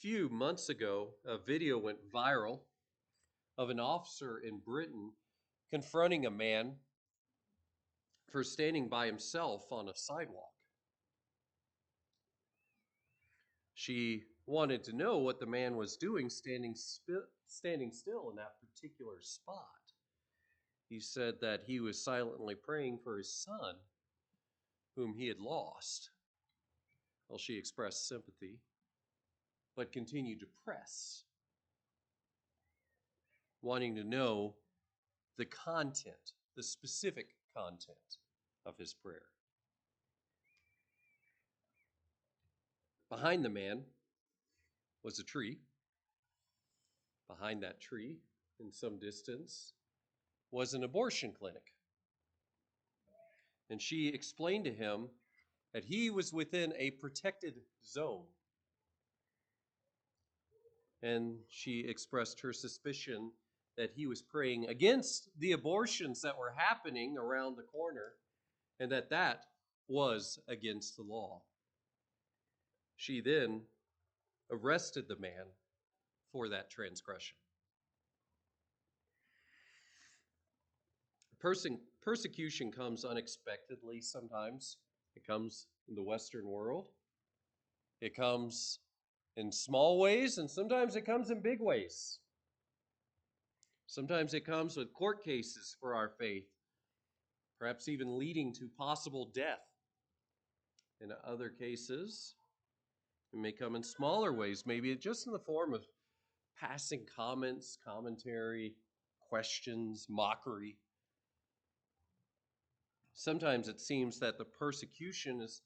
few months ago, a video went viral of an officer in Britain confronting a man for standing by himself on a sidewalk. She wanted to know what the man was doing standing still in that particular spot. He said that he was silently praying for his son, whom he had lost. Well, she expressed sympathy, but continued to press, wanting to know the content, the specific content of his prayer. Behind the man was a tree. Behind that tree, in some distance, was an abortion clinic. And she explained to him that he was within a protected zone. And she expressed her suspicion that he was praying against the abortions that were happening around the corner, and that was against the law. She then arrested the man for that transgression. Persecution comes unexpectedly sometimes. It comes in the Western world. It comes in small ways, and sometimes it comes in big ways. Sometimes it comes with court cases for our faith, perhaps even leading to possible death. In other cases, it may come in smaller ways, maybe just in the form of passing comments, commentary, questions, mockery. Sometimes it seems that the persecution is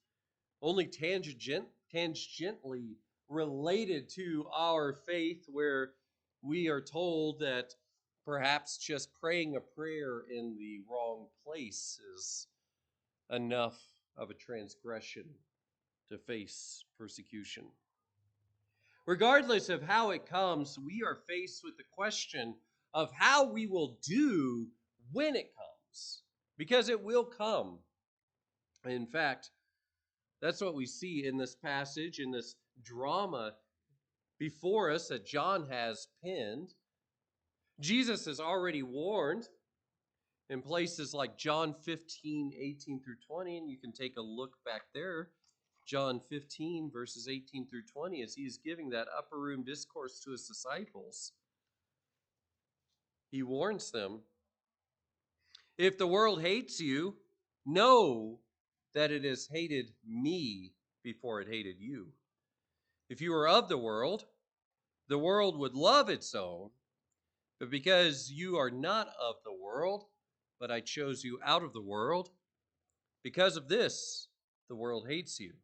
only tangentially related to our faith, where we are told that perhaps just praying a prayer in the wrong place is enough of a transgression to face persecution. Regardless of how it comes, we are faced with the question of how we will do when it comes, because it will come. In fact, that's what we see in this passage, in this drama before us that John has penned. Jesus has already warned in places like John 15, 18 through 20, and you can take a look back there, John 15, verses 18 through 20, as he is giving that upper room discourse to his disciples. He warns them, if the world hates you, know that it has hated me before it hated you. If you were of the world would love its own. But because you are not of the world, but I chose you out of the world, because of this, the world hates you.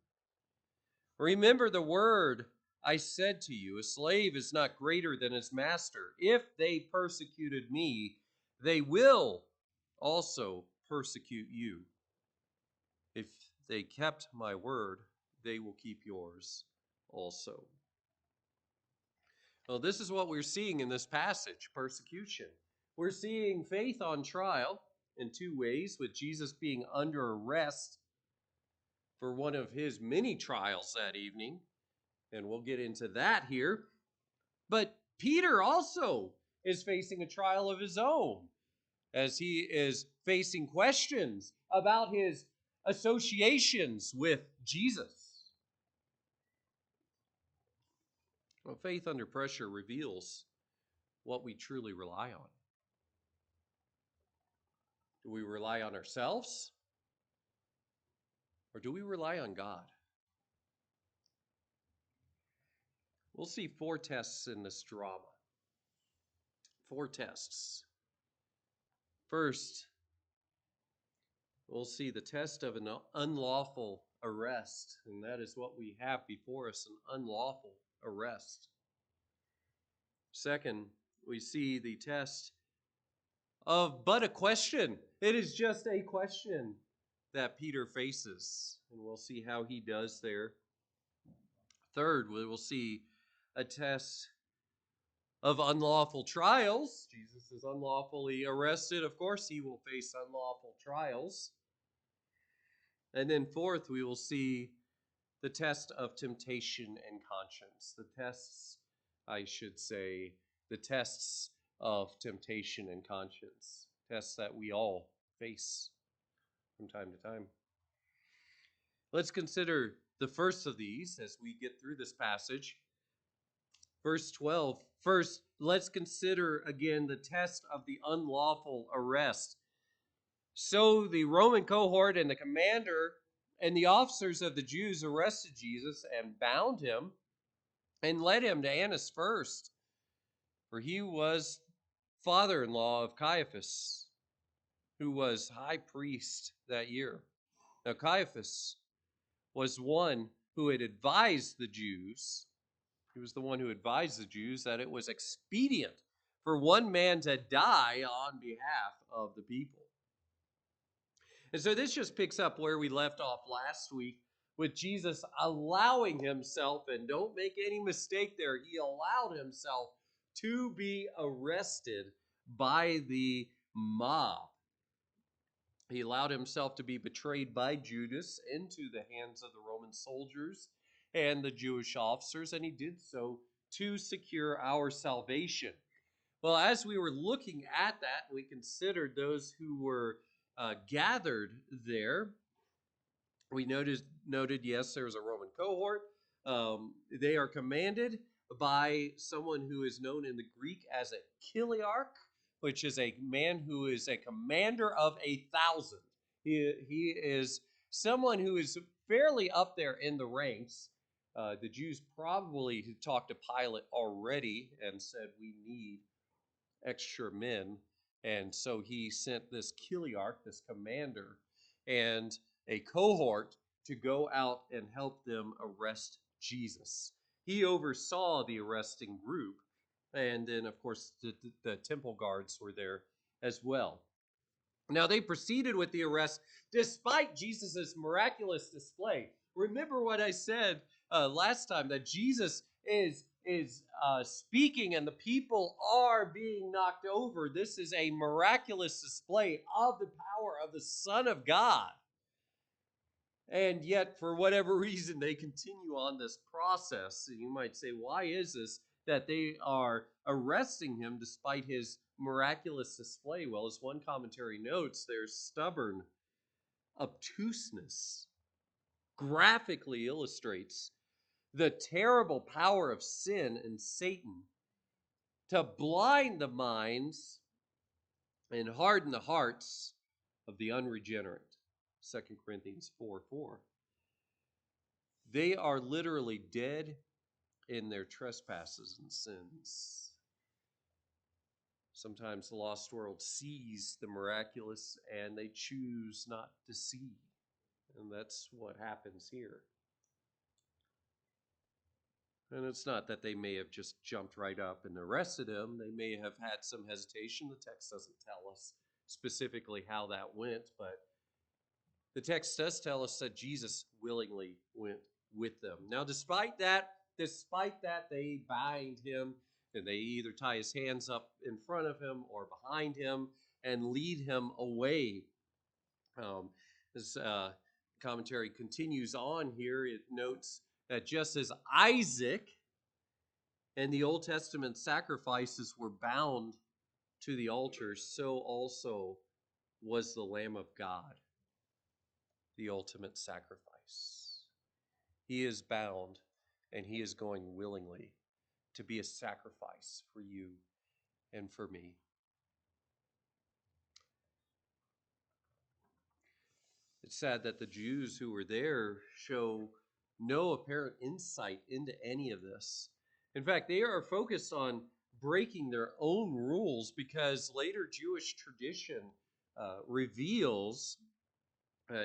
Remember the word I said to you, a slave is not greater than his master. If they persecuted me, they will also persecute you. If they kept my word, they will keep yours also. Well, this is what we're seeing in this passage, persecution. We're seeing faith on trial in two ways, with Jesus being under arrest for one of his many trials that evening, and we'll get into that here. But Peter also is facing a trial of his own, as he is facing questions about his associations with Jesus. Well, faith under pressure reveals what we truly rely on. Do we rely on ourselves? Or do we rely on God? We'll see 4 tests in this drama. 4 tests. First, we'll see the test of an unlawful arrest, and that is what we have before us, an unlawful arrest. Second, we see the test of but a question. It is just a question that Peter faces, and we'll see how he does there. Third, we will see a test of unlawful trials. Jesus is unlawfully arrested. Of course, he will face unlawful trials. And then fourth, we will see the test of temptation and conscience. The tests, I should say, the tests of temptation and conscience. Tests that we all face from time to time. Let's consider the first of these as we get through this passage. Verse 12. First, let's consider again the test of the unlawful arrest. So the Roman cohort and the commander and the officers of the Jews arrested Jesus and bound him and led him to Annas first, for he was father-in-law of Caiaphas, who was high priest that year. Now Caiaphas was one who had advised the Jews. He was the one who advised the Jews that it was expedient for one man to die on behalf of the people. And so this just picks up where we left off last week with Jesus allowing himself, and don't make any mistake there, he allowed himself to be arrested by the mob. He allowed himself to be betrayed by Judas into the hands of the Roman soldiers and the Jewish officers, and he did so to secure our salvation. Well, as we were looking at that, we considered those who were gathered there. We noted, yes, there was a Roman cohort. They are commanded by someone who is known in the Greek as a chiliarch, which is a man who is a commander of 1,000. He is someone who is fairly up there in the ranks. The Jews probably had talked to Pilate already and said, we need extra men. And so he sent this chiliarch, this commander, and a cohort to go out and help them arrest Jesus. He oversaw the arresting group, and then, of course, the temple guards were there as well. Now, they proceeded with the arrest despite Jesus' miraculous display. Remember what I said last time, that Jesus is speaking and the people are being knocked over. This is a miraculous display of the power of the Son of God. And yet, for whatever reason, they continue on this process. And you might say, why is this that they are arresting him despite his miraculous display? Well, as one commentary notes, their stubborn obtuseness graphically illustrates the terrible power of sin and Satan to blind the minds and harden the hearts of the unregenerate. 2 Corinthians 4:4. They are literally dead in their trespasses and sins. Sometimes the lost world sees the miraculous and they choose not to see. And that's what happens here. And it's not that they may have just jumped right up and arrested him. They may have had some hesitation. The text doesn't tell us specifically how that went, but the text does tell us that Jesus willingly went with them. Now, despite that, they bind him, and they either tie his hands up in front of him or behind him and lead him away. This commentary continues on here. It notes that just as Isaac and the Old Testament sacrifices were bound to the altar, so also was the Lamb of God, the ultimate sacrifice. He is bound, and he is going willingly to be a sacrifice for you and for me. It's sad that the Jews who were there show no apparent insight into any of this. In fact, they are focused on breaking their own rules because later Jewish tradition reveals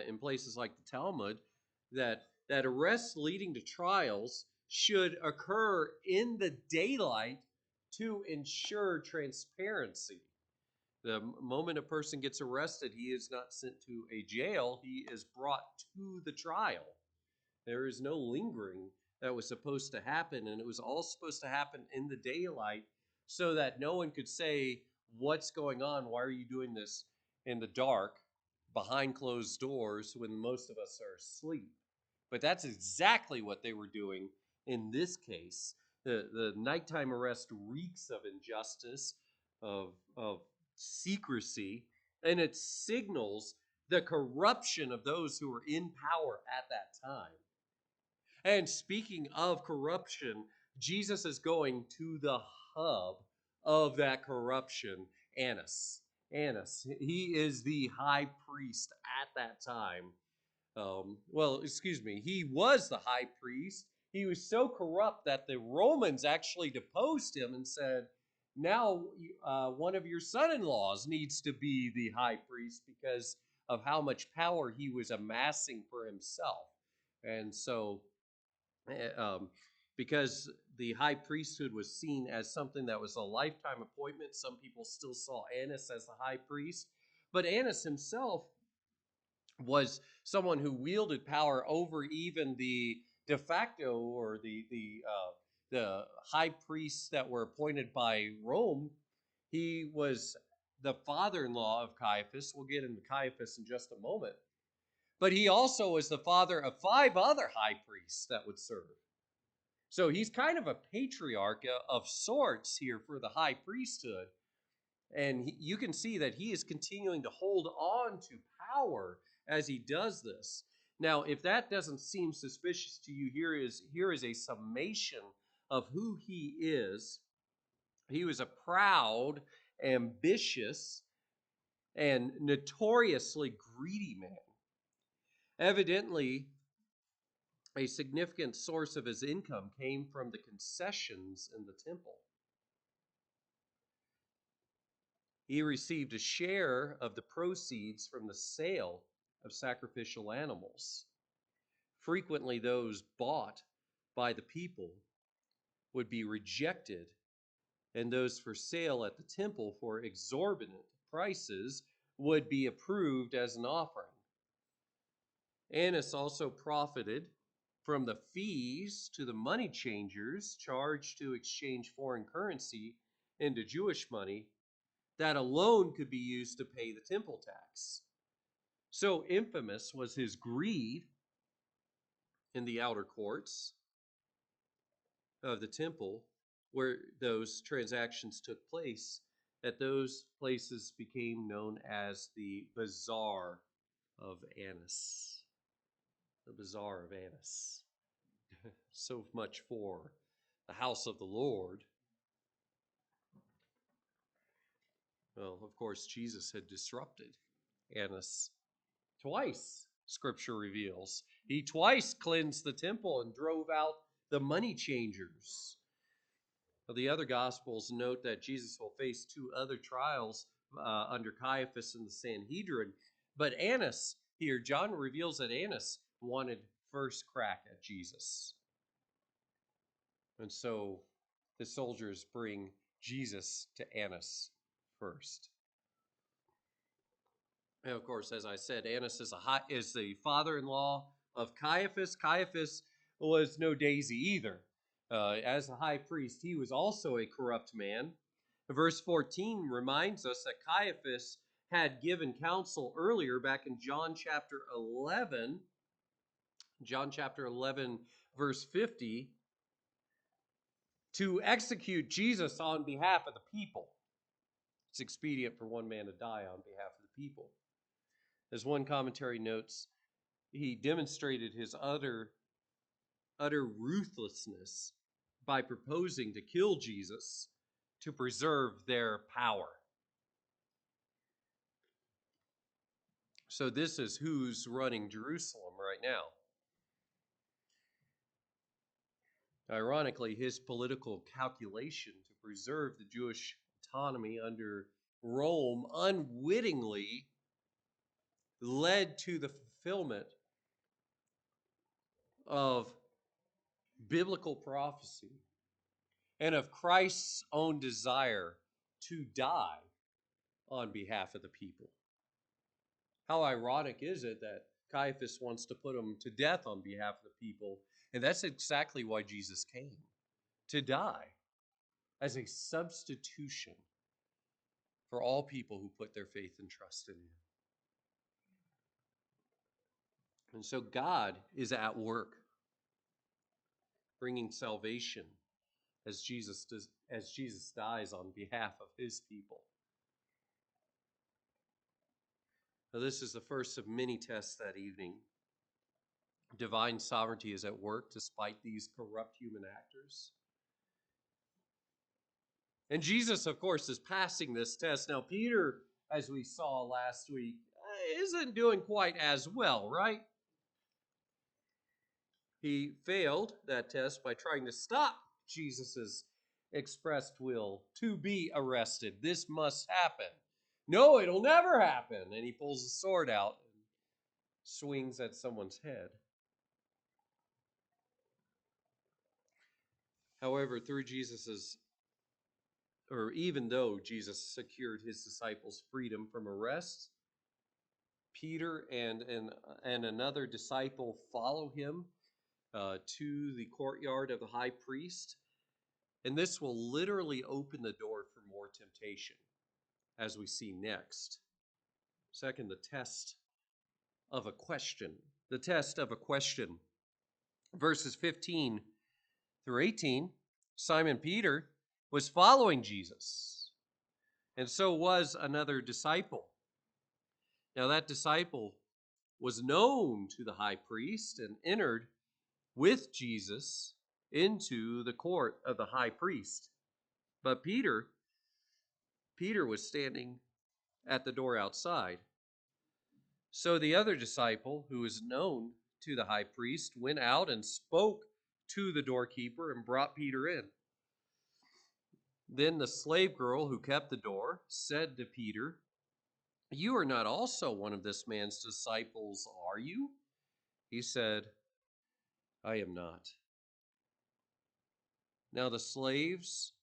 in places like the Talmud that arrests leading to trials should occur in the daylight to ensure transparency. The moment a person gets arrested, he is not sent to a jail, he is brought to the trial. There is no lingering that was supposed to happen, and it was all supposed to happen in the daylight so that no one could say, what's going on? Why are you doing this in the dark, behind closed doors, when most of us are asleep? But that's exactly what they were doing in this case. The nighttime arrest reeks of injustice, of secrecy, and it signals the corruption of those who were in power at that time. And speaking of corruption, Jesus is going to the hub of that corruption, Annas. Annas, he is the high priest at that time. He was the high priest. He was so corrupt that the Romans actually deposed him and said, now one of your son-in-laws needs to be the high priest because of how much power he was amassing for himself. And so um, because the high priesthood was seen as something that was a lifetime appointment, some people still saw Annas as the high priest. But Annas himself was someone who wielded power over even the de facto or the high priests that were appointed by Rome. He was the father-in-law of Caiaphas. We'll get into Caiaphas in just a moment. But he also was the father of 5 other high priests that would serve. So he's kind of a patriarch of sorts here for the high priesthood. And you can see that he is continuing to hold on to power as he does this. Now, if that doesn't seem suspicious to you, here is a summation of who he is. He was a proud, ambitious, and notoriously greedy man. Evidently, a significant source of his income came from the concessions in the temple. He received a share of the proceeds from the sale of sacrificial animals. Frequently, those bought by the people would be rejected, and those for sale at the temple for exorbitant prices would be approved as an offering. Annas also profited from the fees to the money changers charged to exchange foreign currency into Jewish money that alone could be used to pay the temple tax. So infamous was his greed in the outer courts of the temple where those transactions took place, that those places became known as the Bazaar of Annas. The Bazaar of Annas. So much for the house of the Lord. Well, of course, Jesus had disrupted Annas twice, Scripture reveals. He twice cleansed the temple and drove out the money changers. The other Gospels note that Jesus will face 2 other trials under Caiaphas and the Sanhedrin. But Annas, here, John reveals that Annas wanted first crack at Jesus. And so the soldiers bring Jesus to Annas first. And of course, as I said, Annas is the father-in-law of Caiaphas. Caiaphas was no daisy either. As a high priest, he was also a corrupt man. Verse 14 reminds us that Caiaphas had given counsel earlier back in John chapter 11. John chapter 11, verse 50, to execute Jesus on behalf of the people. It's expedient for one man to die on behalf of the people. As one commentary notes, he demonstrated his utter ruthlessness by proposing to kill Jesus to preserve their power. So this is who's running Jerusalem right now. Ironically, his political calculation to preserve the Jewish autonomy under Rome unwittingly led to the fulfillment of biblical prophecy and of Christ's own desire to die on behalf of the people. How ironic is it that Caiaphas wants to put him to death on behalf of the people? And that's exactly why Jesus came, to die as a substitution for all people who put their faith and trust in him. And so God is at work bringing salvation as Jesus dies on behalf of his people. Now, this is the first of many tests that evening. Divine sovereignty is at work despite these corrupt human actors. And Jesus, of course, is passing this test. Now, Peter, as we saw last week, isn't doing quite as well, right? He failed that test by trying to stop Jesus's expressed will to be arrested. This must happen. No, it'll never happen. And he pulls the sword out and swings at someone's head. However, through even though Jesus secured his disciples freedom from arrest, Peter and another disciple follow him to the courtyard of the high priest. And this will literally open the door for more temptation, as we see next. Second, the test of a question. The test of a question. Verses 15 through 18, Simon Peter was following Jesus, and so was another disciple. Now, that disciple was known to the high priest and entered with Jesus into the court of the high priest. But Peter was standing at the door outside. So the other disciple, who was known to the high priest, went out and spoke to the doorkeeper and brought Peter in. Then the slave girl who kept the door said to Peter, "You are not also one of this man's disciples, are you?" He said, "I am not." Now the slaves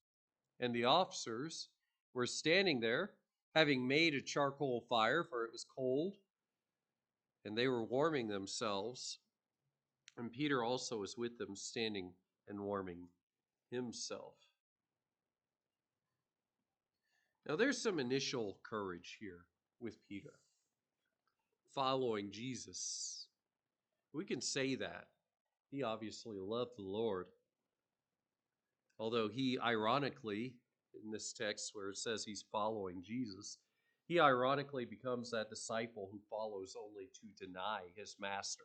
and the officers were standing there, having made a charcoal fire, for it was cold, and they were warming themselves. And Peter also was with them, standing and warming himself. Now there's some initial courage here with Peter, following Jesus. We can say that. He obviously loved the Lord. Although he ironically, in this text where it says he's following Jesus, he ironically becomes that disciple who follows only to deny his master.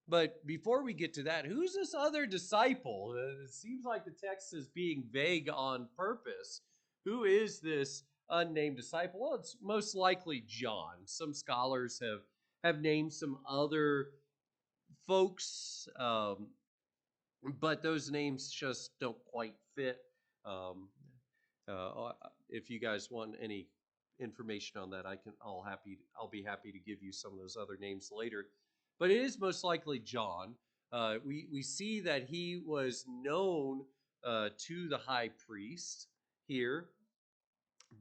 But before we get to that, who's this other disciple? It seems like the text is being vague on purpose. Who is this unnamed disciple? Well, it's most likely John. Some scholars have named some other folks, but those names just don't quite fit. Um, if you guys want any information on that, I'll be happy to give you some of those other names later. But it is most likely John. We see that he was known to the high priest here,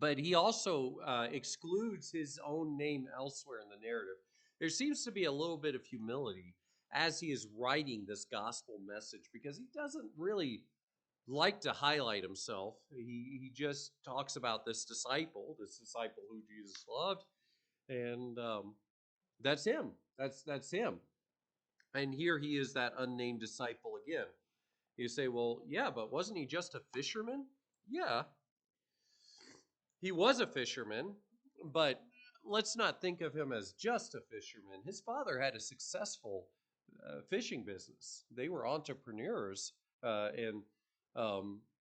but he also excludes his own name elsewhere in the narrative. There seems to be a little bit of humility as he is writing this gospel message, because he doesn't really like to highlight himself. He just talks about this disciple who Jesus loved, and that's him. That's him. And here he is, that unnamed disciple again. You say, well, yeah, but wasn't he just a fisherman? Yeah, he was a fisherman, but let's not think of him as just a fisherman. His father had a successful fishing business. They were entrepreneurs, and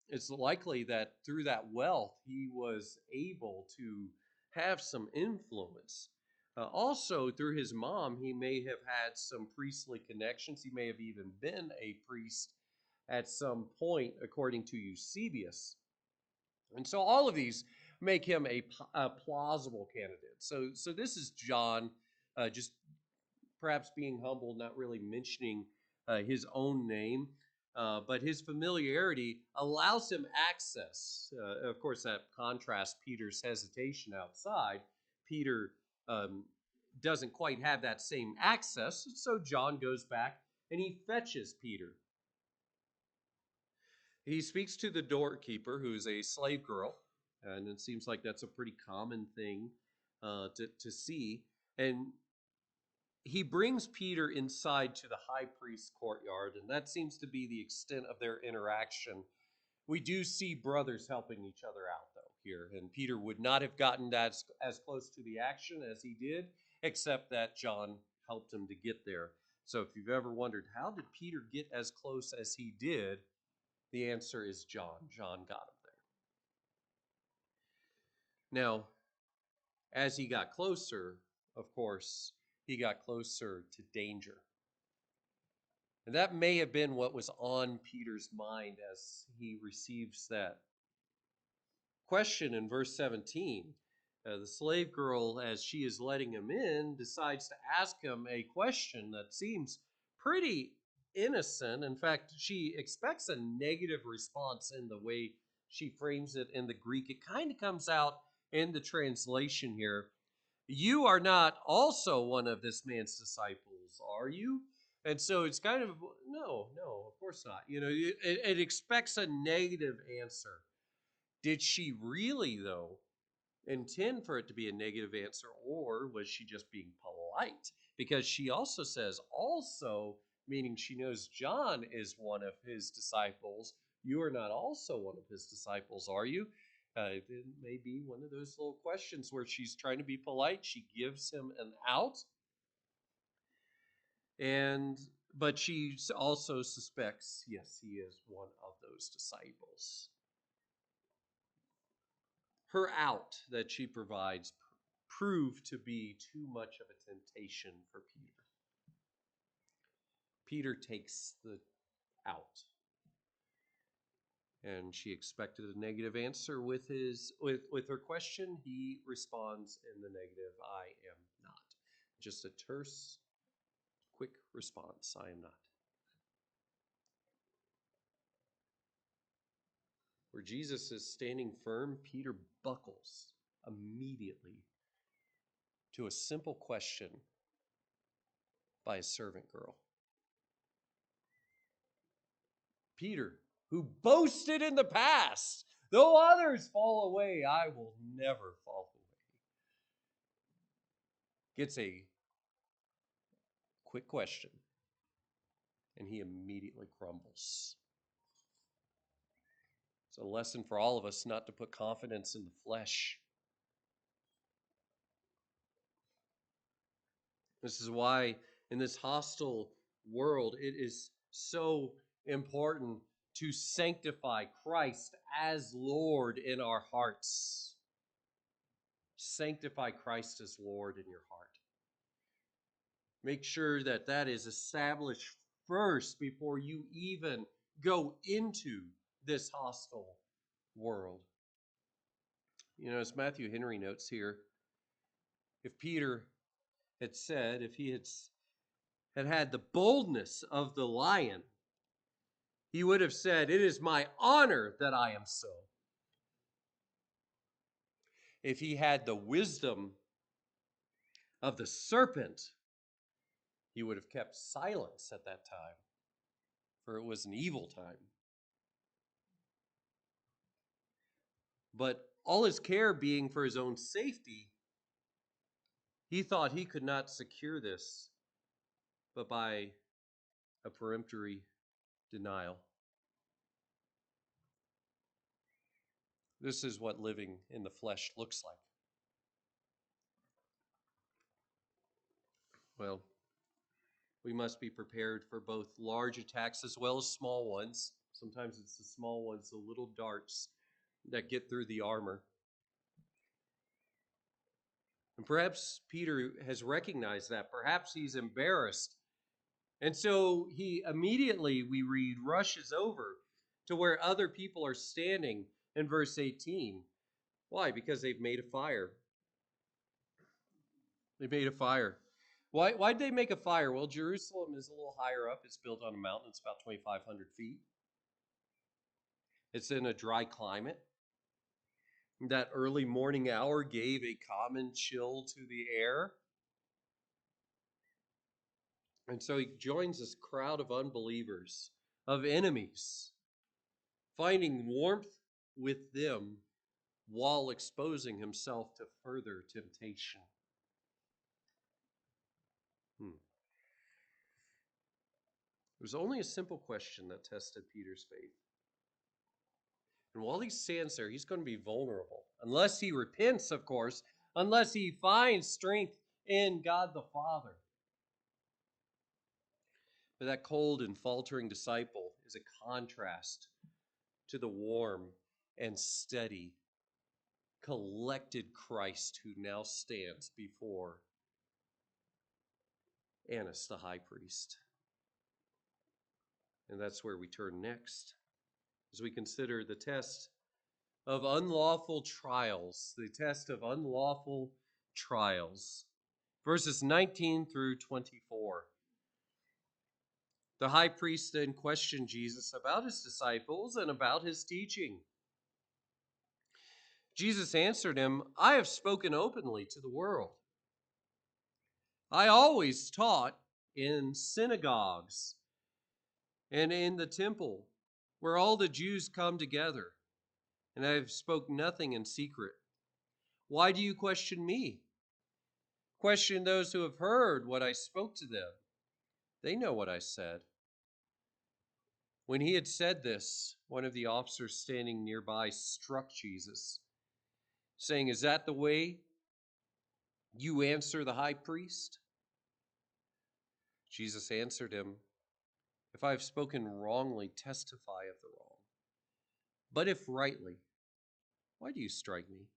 it's likely that through that wealth, he was able to have some influence. Also, through his mom, he may have had some priestly connections. He may have even been a priest at some point, according to Eusebius. And so all of these make him a plausible candidate. So this is John, just perhaps being humble, not really mentioning his own name, but his familiarity allows him access. Of course, that contrasts Peter's hesitation outside. Peter doesn't quite have that same access, so John goes back and he fetches Peter. He speaks to the doorkeeper, who's a slave girl, and it seems like that's a pretty common thing to see. And he brings Peter inside to the high priest's courtyard, and that seems to be the extent of their interaction. We do see brothers helping each other out, though, here, and Peter would not have gotten that as close to the action as he did, except that John helped him to get there. So if you've ever wondered, how did Peter get as close as he did, the answer is John. John got him there. Now, as he got closer, of course, he got closer to danger. And that may have been what was on Peter's mind as he receives that question in verse 17. The slave girl, as she is letting him in, decides to ask him a question that seems pretty innocent. In fact, she expects a negative response in the way she frames it in the Greek. It kind of comes out in the translation here. You are not also one of this man's disciples, are you? And so it's kind of, no, of course not. It expects a negative answer. Did she really, though, intend for it to be a negative answer, or was she just being polite? Because she also says, also, meaning she knows John is one of his disciples. You are not also one of his disciples, are you? It may be one of those little questions where she's trying to be polite. She gives him an out, but she also suspects, yes, he is one of those disciples. Her out that she provides proved to be too much of a temptation for Peter. Peter takes the out. And she expected a negative answer with her question. He responds in the negative, I am not. Just a terse, quick response, I am not. Where Jesus is standing firm, Peter buckles immediately to a simple question by a servant girl. Peter, who boasted in the past, though others fall away, I will never fall away, gets a quick question, and he immediately crumbles. It's a lesson for all of us not to put confidence in the flesh. This is why in this hostile world, it is so important to sanctify Christ as Lord in our hearts. Sanctify Christ as Lord in your heart. Make sure that that is established first before you even go into this hostile world. As Matthew Henry notes here, if Peter had said, if he had the boldness of the lion, he would have said, it is my honor that I am so. If he had the wisdom of the serpent, he would have kept silence at that time, for it was an evil time. But all his care being for his own safety, he thought he could not secure this but by a peremptory denial. This is what living in the flesh looks like. Well, we must be prepared for both large attacks as well as small ones. Sometimes it's the small ones, the little darts that get through the armor. And perhaps Peter has recognized that. Perhaps he's embarrassed. And so he immediately, we read, rushes over to where other people are standing in verse 18. Why? Because they've made a fire. They made a fire. Why'd they make a fire? Well, Jerusalem is a little higher up. It's built on a mountain. It's about 2,500 feet. It's in a dry climate. That early morning hour gave a common chill to the air. And so he joins this crowd of unbelievers, of enemies, finding warmth with them while exposing himself to further temptation. was only a simple question that tested Peter's faith. And while he stands there, he's going to be vulnerable. Unless he repents, of course, unless he finds strength in God the Father. But that cold and faltering disciple is a contrast to the warm and steady, collected Christ who now stands before Annas the high priest. And that's where we turn next, as we consider the test of unlawful trials, the test of unlawful trials. Verses 19 through 24. The high priest then questioned Jesus about his disciples and about his teaching. Jesus answered him, I have spoken openly to the world. I always taught in synagogues and in the temple, where all the Jews come together, and I have spoken nothing in secret. Why do you question me? Question those who have heard what I spoke to them. They know what I said. When he had said this, one of the officers standing nearby struck Jesus, saying, Is that the way you answer the high priest? Jesus answered him, If I have spoken wrongly, testify of the wrong. But if rightly, why do you strike me?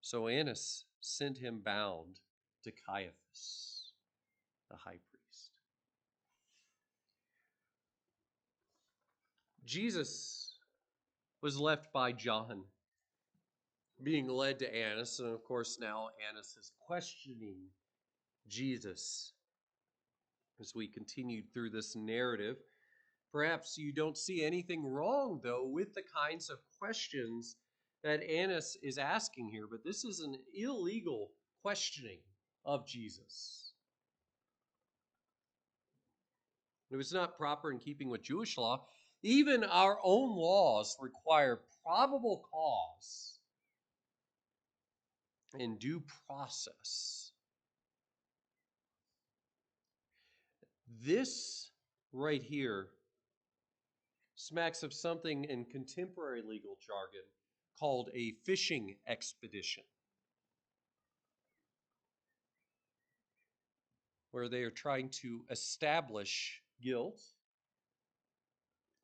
So Annas sent him bound to Caiaphas, the high priest. Jesus was left by John, being led to Annas, and of course now Annas is questioning Jesus. As we continued through this narrative, perhaps you don't see anything wrong, though, with the kinds of questions that Annas is asking here, but this is an illegal questioning of Jesus. It was not proper in keeping with Jewish law. Even our own laws require probable cause and due process. This right here smacks of something in contemporary legal jargon called a fishing expedition, where they are trying to establish guilt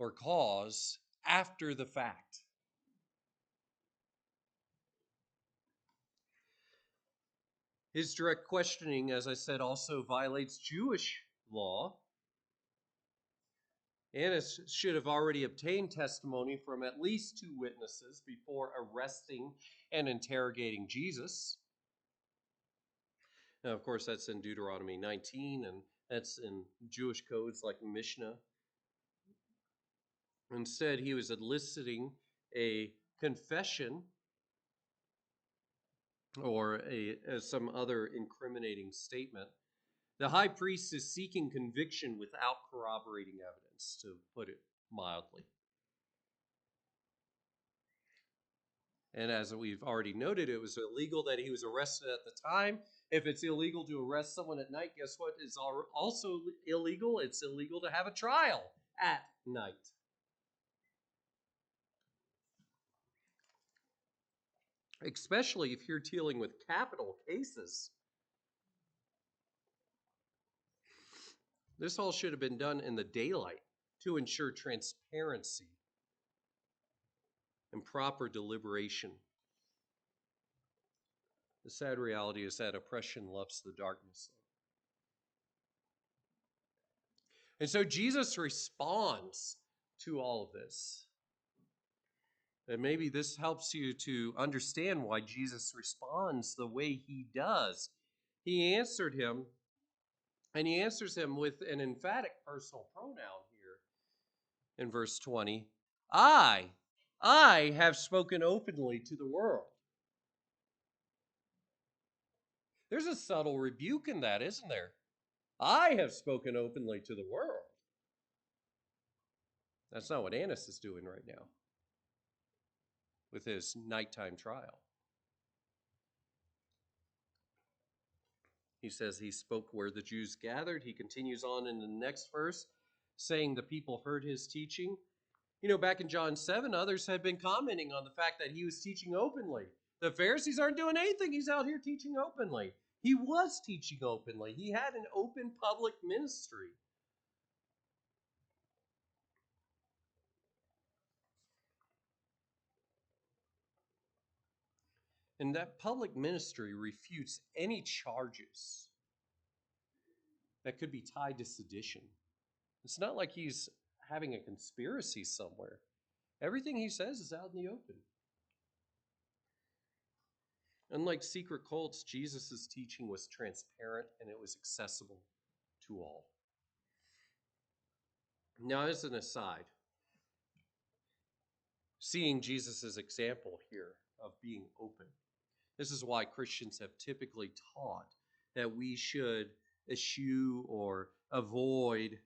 or cause after the fact. His direct questioning, as I said, also violates Jewish law. Annas should have already obtained testimony from at least two witnesses before arresting and interrogating Jesus. Now, of course, that's in Deuteronomy 19, and that's in Jewish codes like Mishnah. Instead, he was eliciting a confession or some other incriminating statement. The high priest is seeking conviction without corroborating evidence, to put it mildly. And as we've already noted, it was illegal that he was arrested at the time. If it's illegal to arrest someone at night, guess what is also illegal? It's illegal to have a trial at night. Especially if you're dealing with capital cases. This all should have been done in the daylight to ensure transparency and proper deliberation. The sad reality is that oppression loves the darkness. And so Jesus responds to all of this. And maybe this helps you to understand why Jesus responds the way he does. He answered him, and he answers him with an emphatic personal pronoun here in verse 20. I have spoken openly to the world. There's a subtle rebuke in that, isn't there? I have spoken openly to the world. That's not what Annas is doing right now with his nighttime trial. He says he spoke where the Jews gathered. He continues on in the next verse. saying the people heard his teaching. Back in John 7, others had been commenting on the fact that he was teaching openly. The Pharisees aren't doing anything. He's out here teaching openly. He was teaching openly. He had an open public ministry. And that public ministry refutes any charges that could be tied to sedition. It's not like he's having a conspiracy somewhere. Everything he says is out in the open. Unlike secret cults, Jesus' teaching was transparent and it was accessible to all. Now, as an aside, seeing Jesus' example here of being open, this is why Christians have typically taught that we should eschew or avoid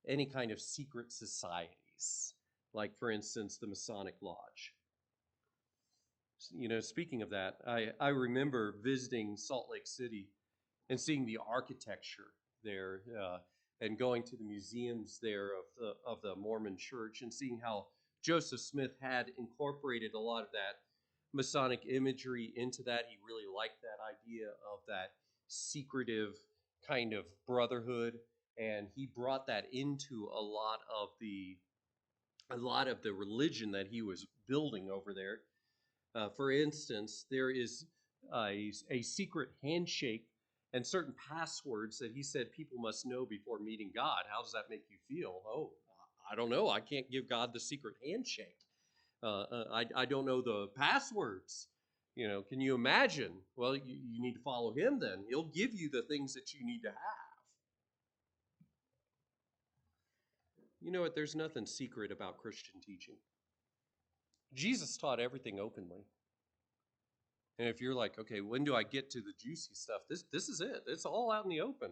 any kind of secret societies, like, for instance, the Masonic Lodge. Speaking of that, I remember visiting Salt Lake City and seeing the architecture there, and going to the museums there of the Mormon Church and seeing how Joseph Smith had incorporated a lot of that Masonic imagery into that. He really liked that idea of that secretive kind of brotherhood, and he brought that into a lot of the religion that he was building over there. For instance, there is a secret handshake and certain passwords that he said people must know before meeting God. How does that make you feel? Oh, I don't know. I can't give God the secret handshake. I don't know the passwords. Can you imagine? Well, you need to follow him then. He'll give you the things that you need to have. You know what? There's nothing secret about Christian teaching. Jesus taught everything openly. And if you're like, okay, when do I get to the juicy stuff? This is it. It's all out in the open.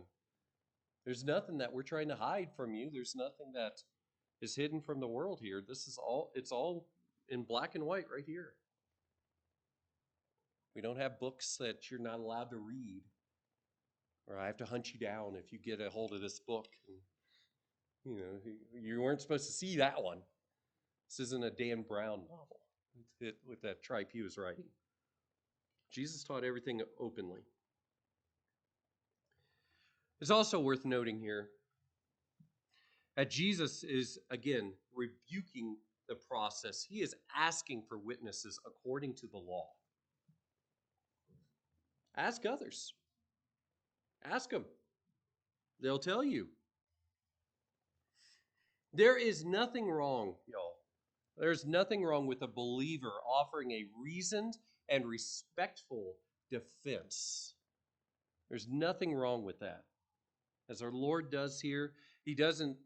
There's nothing that we're trying to hide from you. There's nothing that is hidden from the world here. It's all in black and white right here. We don't have books that you're not allowed to read, or I have to hunt you down if you get a hold of this book. And, you weren't supposed to see that one. This isn't a Dan Brown novel with that tripe he was writing. Jesus taught everything openly. It's also worth noting here that Jesus is, again, rebuking the process. He is asking for witnesses according to the law. Ask others. Ask them. They'll tell you. There is nothing wrong, y'all. There's nothing wrong with a believer offering a reasoned and respectful defense. There's nothing wrong with that. As our Lord does here, he doesn't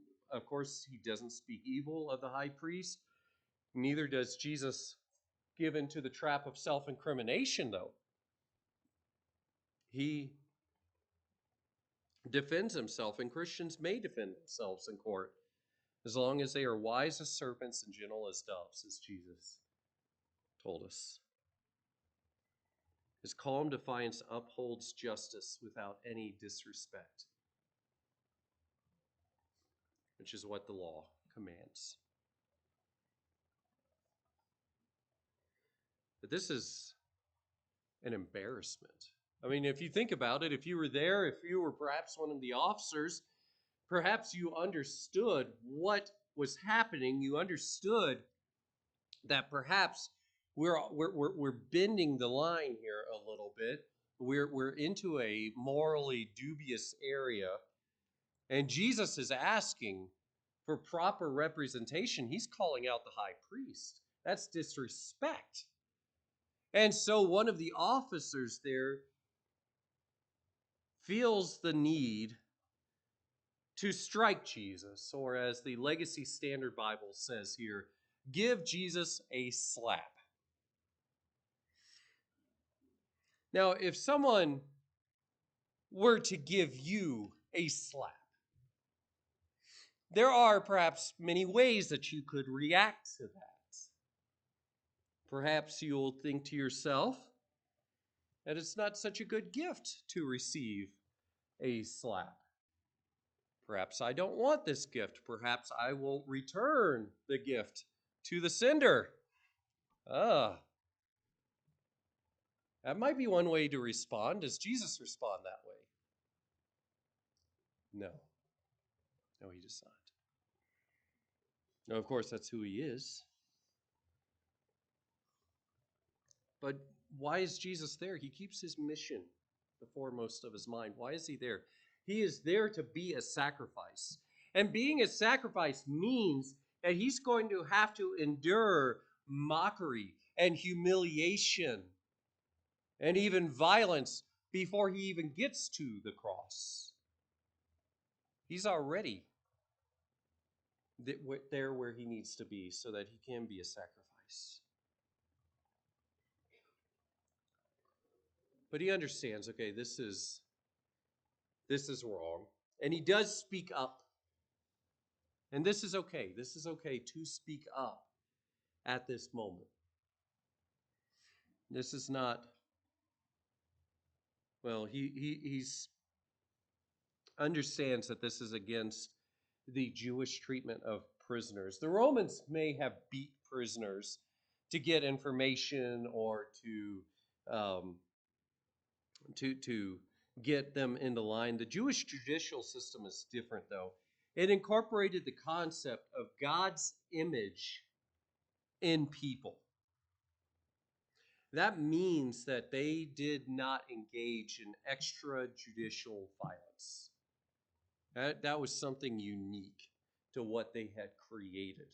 speak evil of the high priest. Neither does Jesus give into the trap of self-incrimination, though. He defends himself, and Christians may defend themselves in court as long as they are wise as serpents and gentle as doves, as Jesus told us. His calm defiance upholds justice without any disrespect, which is what the law commands. But this is an embarrassment. I mean, if you think about it, if you were there, if you were perhaps one of the officers, perhaps you understood what was happening. You understood that perhaps we're bending the line here a little bit. We're into a morally dubious area, and Jesus is asking for proper representation. He's calling out the high priest. That's disrespect. And so one of the officers there feels the need to strike Jesus, or as the Legacy Standard Bible says here, give Jesus a slap. Now, if someone were to give you a slap, there are perhaps many ways that you could react to that. Perhaps you'll think to yourself that it's not such a good gift to receive a slap. Perhaps I don't want this gift. Perhaps I will return the gift to the sender. Ah, that might be one way to respond. Does Jesus respond that way? No. No, he does not. No, of course, that's who he is. But why is Jesus there? He keeps his mission the foremost of his mind. Why is he there? He is there to be a sacrifice. And being a sacrifice means that he's going to have to endure mockery and humiliation and even violence before he even gets to the cross. He's already there where he needs to be so that he can be a sacrifice. But he understands, okay, this is wrong. And he does speak up. And this is okay. This is okay to speak up at this moment. This is not, well, he's understands that this is against the Jewish treatment of prisoners. The Romans may have beat prisoners to get information or um, to get them into line. The Jewish judicial system is different, though. It incorporated the concept of God's image in people. That means that they did not engage in extrajudicial violence. That was something unique to what they had created.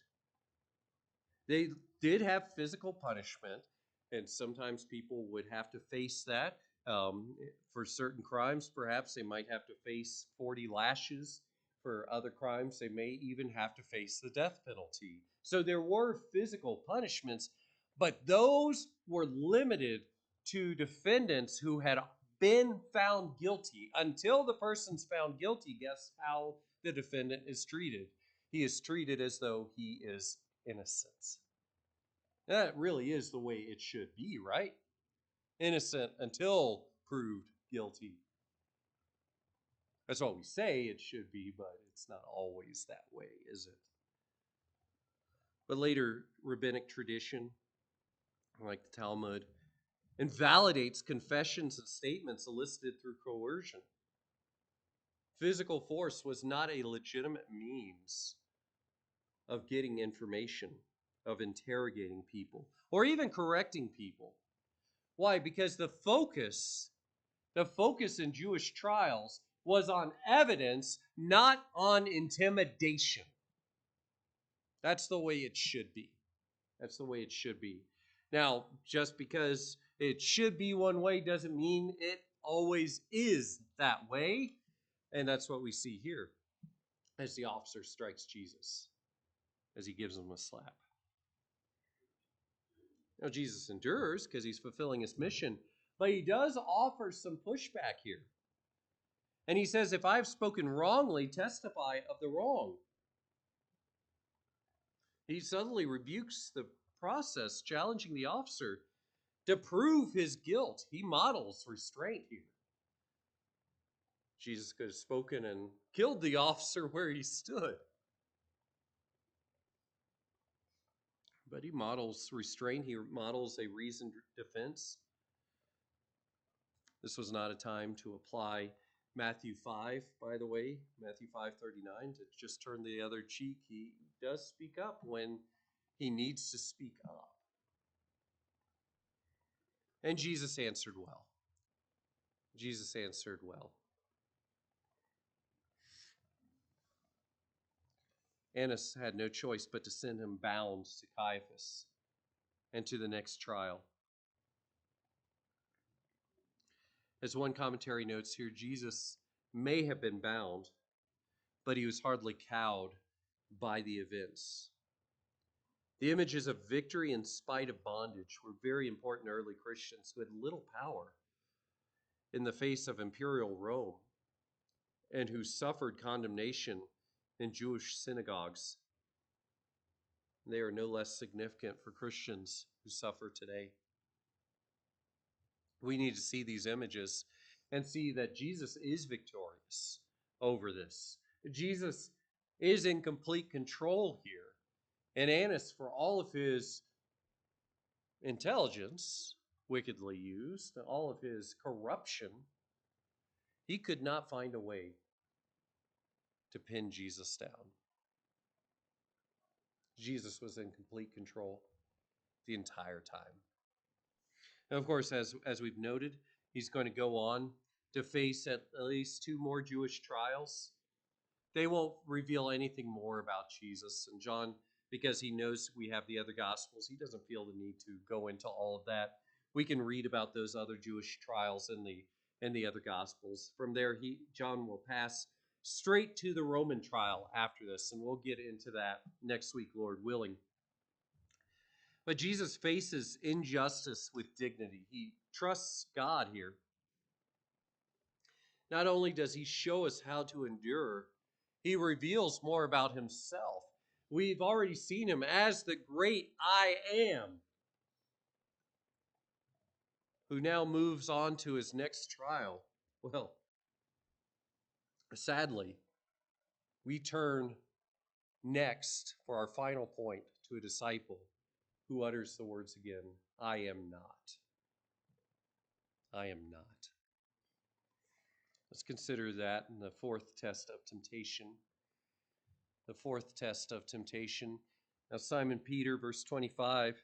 They did have physical punishment, and sometimes people would have to face that. For certain crimes, perhaps they might have to face 40 lashes. For other crimes, they may even have to face the death penalty. So there were physical punishments, but those were limited to defendants who had been found guilty. Until the person's found guilty, guess how the defendant is treated? He is treated as though he is innocent. That really is the way it should be, right? Innocent until proved guilty. That's what we say it should be, but it's not always that way, is it? But later, rabbinic tradition, like the Talmud, invalidates confessions and statements elicited through coercion. Physical force was not a legitimate means of getting information, of interrogating people, or even correcting people. Why? Because the focus in Jewish trials was on evidence, not on intimidation. That's the way it should be. That's the way it should be. Now, just because it should be one way doesn't mean it always is that way. And that's what we see here as the officer strikes Jesus, as he gives him a slap. Now, Jesus endures because he's fulfilling his mission, but he does offer some pushback here. And he says, if I've spoken wrongly, testify of the wrong. He suddenly rebukes the process, challenging the officer to prove his guilt. He models restraint here. Jesus could have spoken and killed the officer where he stood. But he models restraint. He models a reasoned defense. This was not a time to apply Matthew 5, by the way, Matthew 5:39, to just turn the other cheek. He does speak up when he needs to speak up. And Jesus answered well. Jesus answered well. Annas had no choice but to send him bound to Caiaphas and to the next trial. As one commentary notes here, Jesus may have been bound, but he was hardly cowed by the events. The images of victory in spite of bondage were very important to early Christians who had little power in the face of imperial Rome and who suffered condemnation in Jewish synagogues. They are no less significant for Christians who suffer today. We need to see these images and see that Jesus is victorious over this. Jesus is in complete control here. And Annas, for all of his intelligence, wickedly used, all of his corruption, he could not find a way to pin Jesus down. Jesus was in complete control the entire time. And of course, as we've noted, he's going to go on to face at least 2 more Jewish trials. They won't reveal anything more about Jesus. And John, because he knows we have the other Gospels, he doesn't feel the need to go into all of that. We can read about those other Jewish trials in the other Gospels. From there, John will pass straight to the Roman trial after this, and we'll get into that next week, Lord willing. But Jesus faces injustice with dignity. He trusts God here. Not only does he show us how to endure, he reveals more about himself. We've already seen him as the great I am, who now moves on to his next trial. Well, sadly, we turn next for our final point to a disciple who utters the words again, I am not. I am not. Let's consider that in the fourth test of temptation. The fourth test of temptation. Now, Simon Peter, verse 25.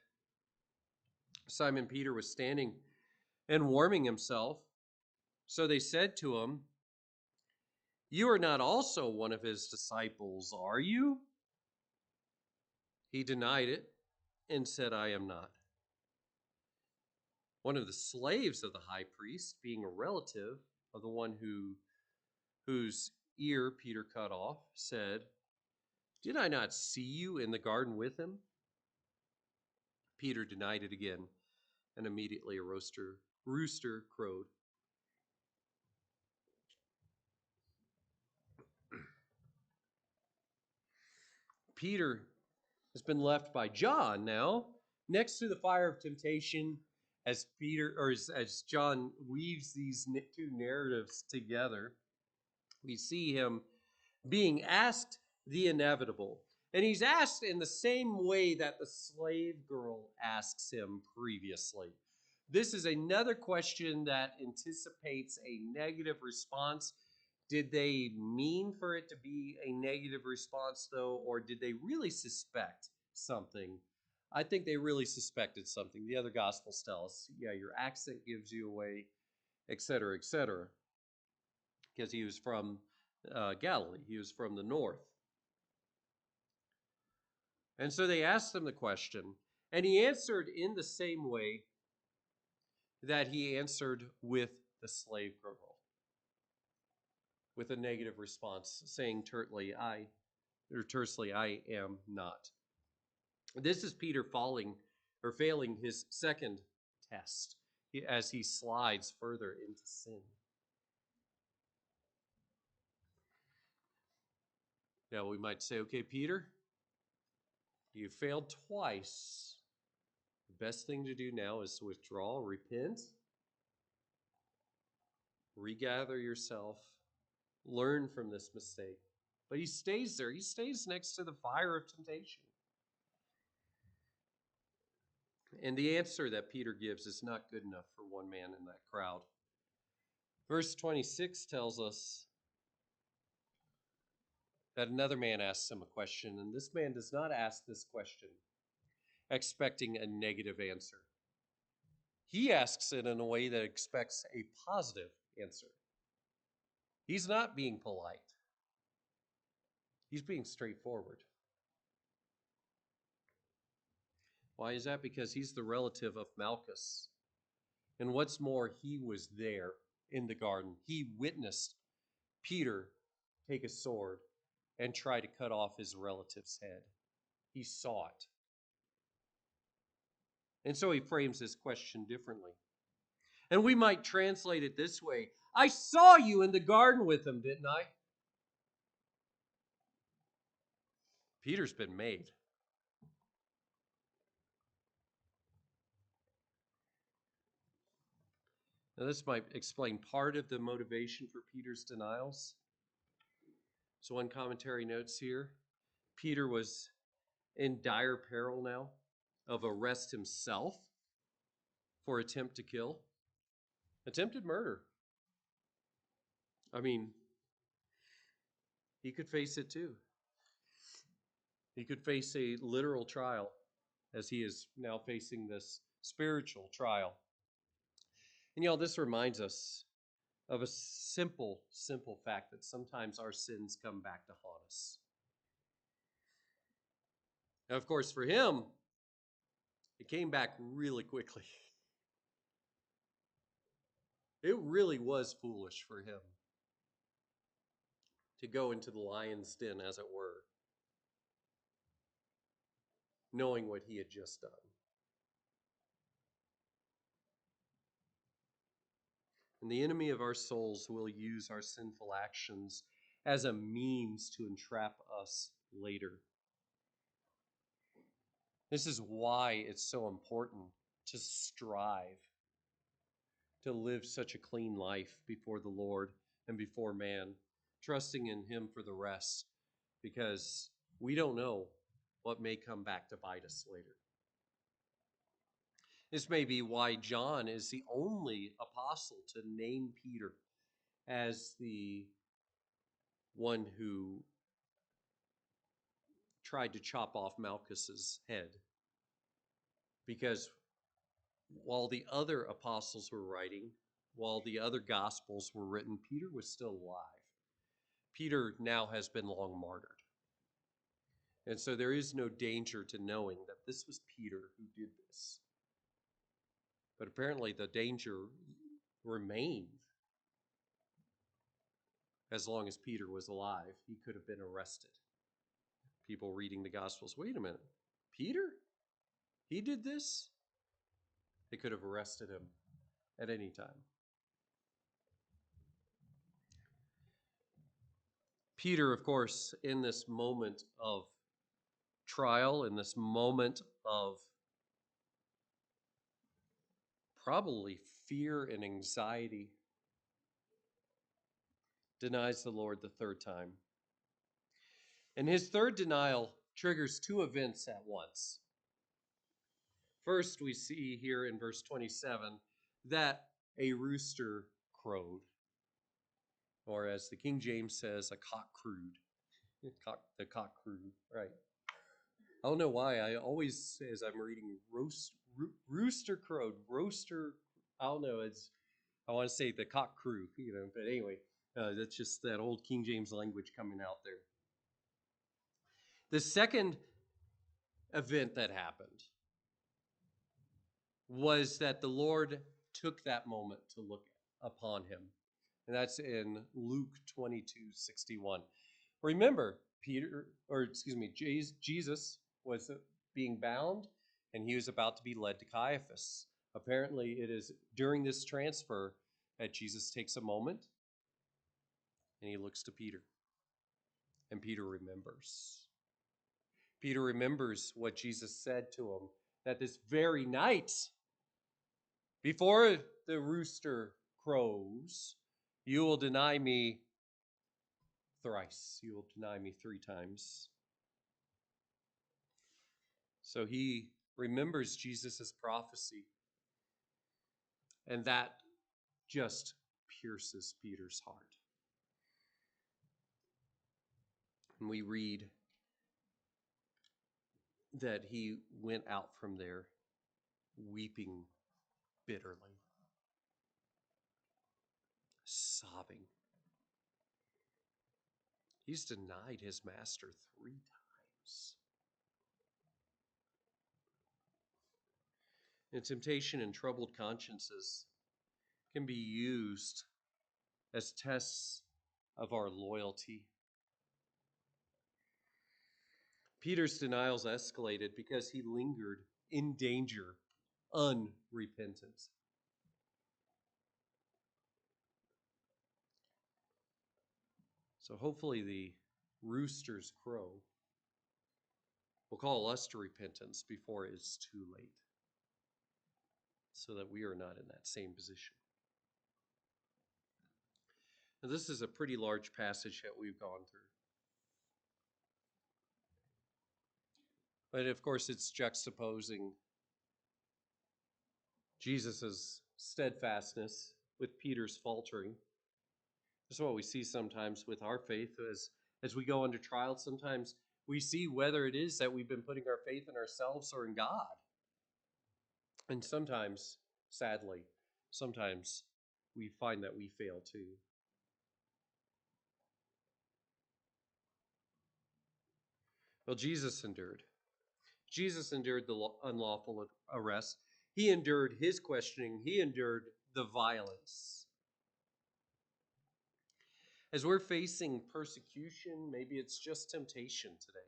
Simon Peter was standing and warming himself. So they said to him, You are not also one of his disciples, are you? He denied it and said, I am not. One of the slaves of the high priest, being a relative of the one whose ear Peter cut off, said, Did I not see you in the garden with him? Peter denied it again, and immediately a rooster crowed. Peter has been left by John now next to the fire of temptation as John weaves these 2 narratives together. We see him being asked the inevitable. And he's asked in the same way that the slave girl asks him previously. This is another question that anticipates a negative response. Did they mean for it to be a negative response, though, or did they really suspect something? I think they really suspected something. The other Gospels tell us, yeah, your accent gives you away, etc., etc., because he was from Galilee. He was from the north. And so they asked him the question, and he answered in the same way that he answered with the slave girl, with a negative response, saying tersely, I am not. This is Peter failing his second test as he slides further into sin. Now we might say, okay, Peter, you failed twice. The best thing to do now is to withdraw, repent, regather yourself, learn from this mistake. But he stays there. He stays next to the fire of temptation. And the answer that Peter gives is not good enough for one man in that crowd. Verse 26 tells us that another man asks him a question, and this man does not ask this question expecting a negative answer. He asks it in a way that expects a positive answer. He's not being polite. He's being straightforward. Why is that? Because he's the relative of Malchus. And what's more, he was there in the garden. He witnessed Peter take a sword and try to cut off his relative's head. He saw it. And so he frames this question differently. And we might translate it this way: I saw you in the garden with him, didn't I? Peter's been made. Now, this might explain part of the motivation for Peter's denials. So one commentary notes here, Peter was in dire peril now of arrest himself for attempt to kill, attempted murder. I mean, he could face it too. He could face a literal trial as he is now facing this spiritual trial. And this reminds us of a simple fact that sometimes our sins come back to haunt us. Now, of course, for him, it came back really quickly. It really was foolish for him to go into the lion's den, as it were, knowing what he had just done. And the enemy of our souls will use our sinful actions as a means to entrap us later. This is why it's so important to strive to live such a clean life before the Lord and before man, trusting in him for the rest, because we don't know what may come back to bite us later. This may be why John is the only apostle to name Peter as the one who tried to chop off Malchus's head. Because while the other apostles were writing, while the other gospels were written, Peter was still alive. Peter now has been long martyred. And so there is no danger to knowing that this was Peter who did this. But apparently the danger remained as long as Peter was alive. He could have been arrested. People reading the Gospels, wait a minute, Peter? He did this? They could have arrested him at any time. Peter, of course, in this moment of trial, in this moment of probably fear and anxiety, denies the Lord the third time. And his third denial triggers two events at once. First, we see here in verse 27 that a rooster crowed, or as the King James says, a cock crowed. The cock crew, right? I don't know why. I always, as I'm reading, rooster crowed, roaster. I don't know. I want to say the cock crew, But anyway, that's just that old King James language coming out there. The second event that happened was that the Lord took that moment to look upon him. And that's in Luke 22:61. Remember, Jesus was being bound and he was about to be led to Caiaphas. Apparently, it is during this transfer that Jesus takes a moment and he looks to Peter. And Peter remembers. Peter remembers what Jesus said to him, that this very night, before the rooster crows, you will deny me thrice. You will deny me 3 times. So he remembers Jesus' prophecy. And that just pierces Peter's heart. And we read that he went out from there weeping bitterly, sobbing. He's denied his master 3 times. And temptation and troubled consciences can be used as tests of our loyalty. Peter's denials escalated because he lingered in danger, unrepentant. So hopefully the rooster's crow will call us to repentance before it's too late, so that we are not in that same position. Now, this is a pretty large passage that we've gone through. But of course, it's juxtaposing Jesus' steadfastness with Peter's faltering. That's what we see sometimes with our faith as we go under trials. Sometimes we see whether it is that we've been putting our faith in ourselves or in God. And sometimes, sadly, sometimes we find that we fail too. Well, Jesus endured. Jesus endured the unlawful arrest. He endured his questioning. He endured the violence. As we're facing persecution, maybe it's just temptation today.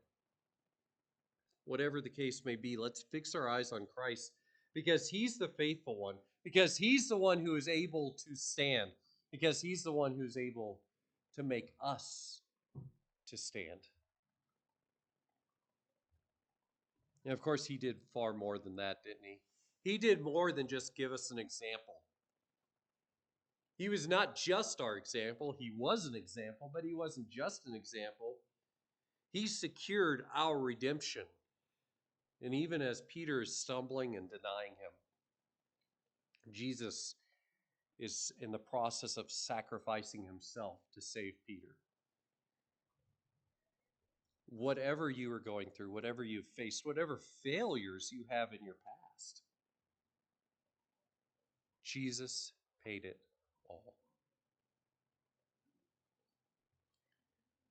Whatever the case may be, let's fix our eyes on Christ because he's the faithful one, because he's the one who is able to stand, because he's the one who's able to make us to stand. And of course, he did far more than that, didn't he? He did more than just give us an example. He was not just our example, he was an example, but he wasn't just an example. He secured our redemption. And even as Peter is stumbling and denying him, Jesus is in the process of sacrificing himself to save Peter. Whatever you are going through, whatever you've faced, whatever failures you have in your past, Jesus paid it all.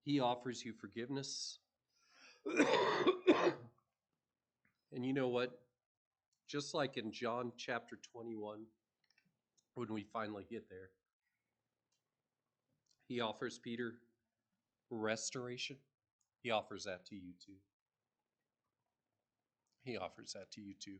He offers you forgiveness. And you know what? Just like in John chapter 21, when we finally get there, he offers Peter restoration. He offers that to you too. He offers that to you too.